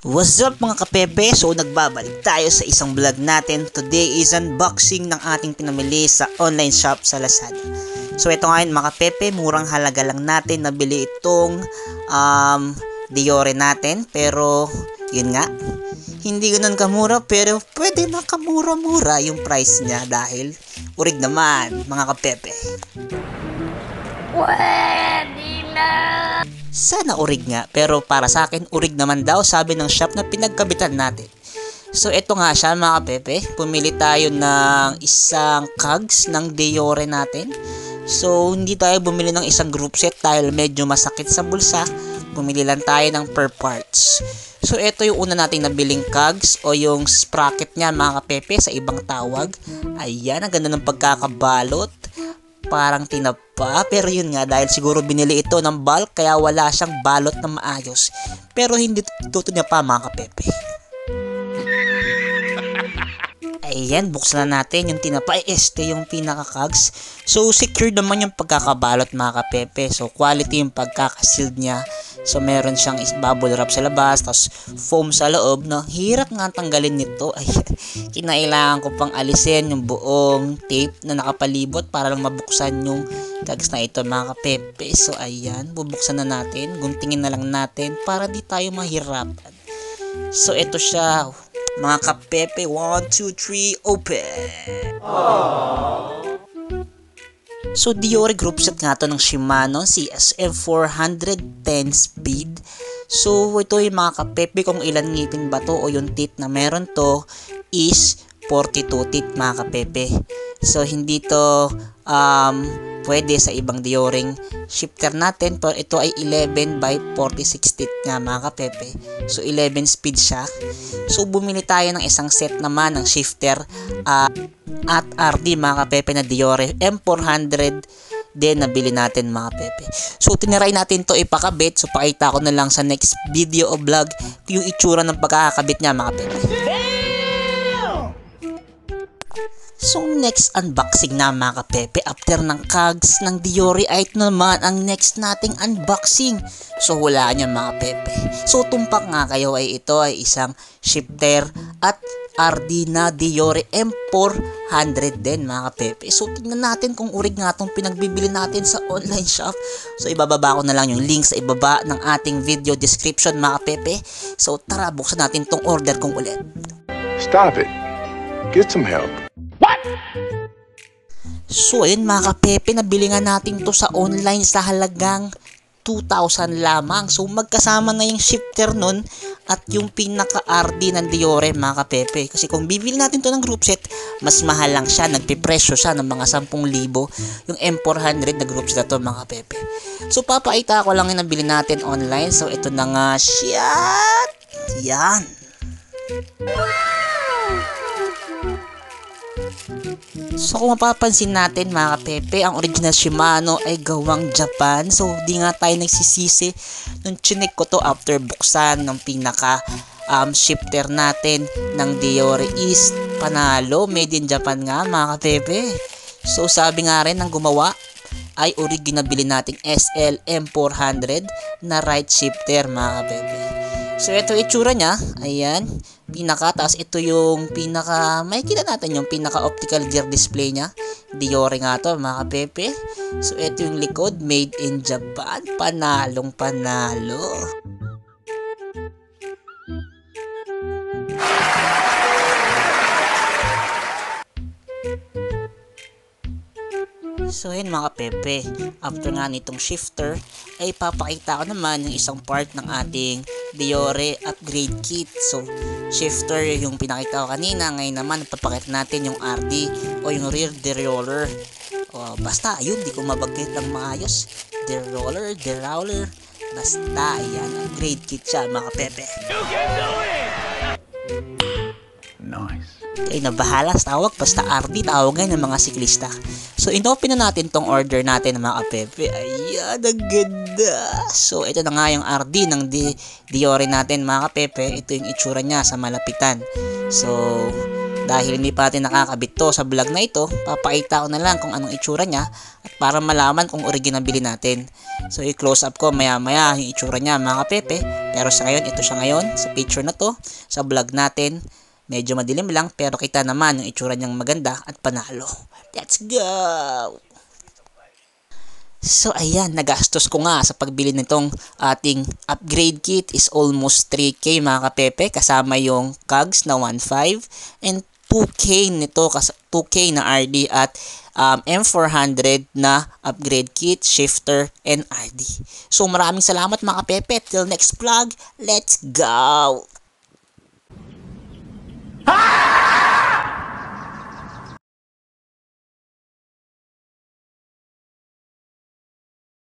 What's up mga kapepe? So nagbabalik tayo sa isang vlog natin. Today is unboxing ng ating pinamili sa online shop sa Lazada. So ito ngayon mga kapepe, murang halaga lang natin nabili itong Diore natin. Pero yun nga, hindi ganoon kamura pero pwede na kamura-mura yung price niya dahil urig naman mga kapepe. Pwede na! Sana urig nga, pero para sa akin urig naman daw, sabi ng shop na pinagkabitan natin. So ito nga siya mga kapepe, pumili tayo ng isang cogs ng Diore natin. So hindi tayo bumili ng isang group set dahil medyo masakit sa bulsa. Bumili lang tayo ng per parts. So ito yung una nating nabiling cogs o yung sprocket niya mga kapepe sa ibang tawag. Ayan, ang ganda ng pagkakabalot. Parang tinapa, pero yun nga dahil siguro binili ito ng bulk kaya wala siyang balot na maayos. Pero hindi tuto niya pa mga kapepe. Ayan, buksan na natin yung tinapa. Este yung pinaka-cogs. So secure naman yung pagkakabalot mga kapepe. So quality yung pagkakasealed niya. So meron siyang bubble wrap sa labas, tapos foam sa loob, no? Hirap nga tanggalin nito. Ay, kinailangan ko pang alisin yung buong tape na nakapalibot para lang mabuksan yung cogs na ito mga kapepe. So ayan, bubuksan na natin, guntingin na lang natin para di tayo mahirapan. So ito siya mga kapepe, 1, 2, 3, open! Aww. So Diore group set nga to ng Shimano CSM 410 speed. So ito yung mga kapepe, kung ilan ngipin ba to o yung teeth na meron to is 42 teeth mga kapepe. So hindi to pwede sa ibang Dioreng shifter natin, pero ito ay 11 by 46 teeth nga mga kapepe. So 11 speed siya. So bumili tayo ng isang set naman ng shifter at RD mga kapepe na Diore M400 din nabili natin mga pepe. So tiniray natin to ipakabit. So pakita ko na lang sa next video o vlog yung itsura ng pagkakabit niya mga pepe. So next unboxing na mga kapepe, after ng cogs ng Diore ay ito naman ang next nating unboxing. So wala niya mga pepe. So tumpak nga kayo ay ito ay isang shifter at RD na Diore M400 din mga kapepe. So tingnan natin kung urig nga itong pinagbibili natin sa online shop. So ibababa ko na lang yung link sa ibaba ng ating video description mga kapepe. So tara, buksan natin tong order kong ulit. Stop it. Get some help. So ayun mga kapepe, nabili nga natin to sa online sa halagang 2,000 lamang. So magkasama na yung shifter nun at yung pinaka-RD ng Diore mga kapepe. Kasi kung bibili natin to ng group set, mas mahal lang siya. Nagpipresyo siya ng mga 10,000 yung M400 na group set na to mga kapepe. So papaita ko lang yung nabili natin online. So ito na nga siya. Yan. So kung mapapansin natin mga kapepe, ang original Shimano ay gawang Japan. So di nga tayo nagsisisi nung chinek ko to after buksan ng pinaka shifter natin ng Diore is panalo, made in Japan nga mga kapepe. So sabi nga rin ng gumawa ay original bili nating SL M400 na right shifter mga kapepe. So ito itsura niya, ayan, pinaka, taas ito yung pinaka, makikita natin yung pinaka optical gear display niya. Diore nga to mga kapepe. So ito yung likod, made in Japan, panalong panalo. So yun mga pepe, after nga nitong shifter ay papakita ko naman yung isang part ng ating Diore upgrade kit. So shifter yung pinakita ko kanina, ngayon naman papakita natin yung RD o yung rear derailleur. Basta yun, di ko mabagkit ng maayos. Derailleur, basta yan, upgrade kit siya mga pepe. Nice. Kayo na bahala sa tawag, basta RD tawag ngayon ng mga siklista. So inopen na natin tong order natin ng mga kapepe. Ayan, ang ganda. So ito na nga yung RD ng Diore natin mga kapepe. Ito yung itsura niya sa malapitan. So Dahil hindi pa natin nakakabit to sa vlog na ito, papakita ko na lang kung anong itsura niya at para malaman kung original bili natin. So i-close up ko maya maya yung itsura niya mga kapepe. Pero sa ngayon, ito siya ngayon sa picture na to, sa vlog natin. Medyo madilim lang pero kita naman yung itsura niyang maganda at panalo. Let's go! So ayan, nagastos ko nga sa pagbili nitong ating upgrade kit is almost 3K mga kapepe, kasama yung cogs na 1.5 and 2K nito, 2K na RD at M400 na upgrade kit, shifter and RD. So maraming salamat mga kapepe. Till next vlog, let's go!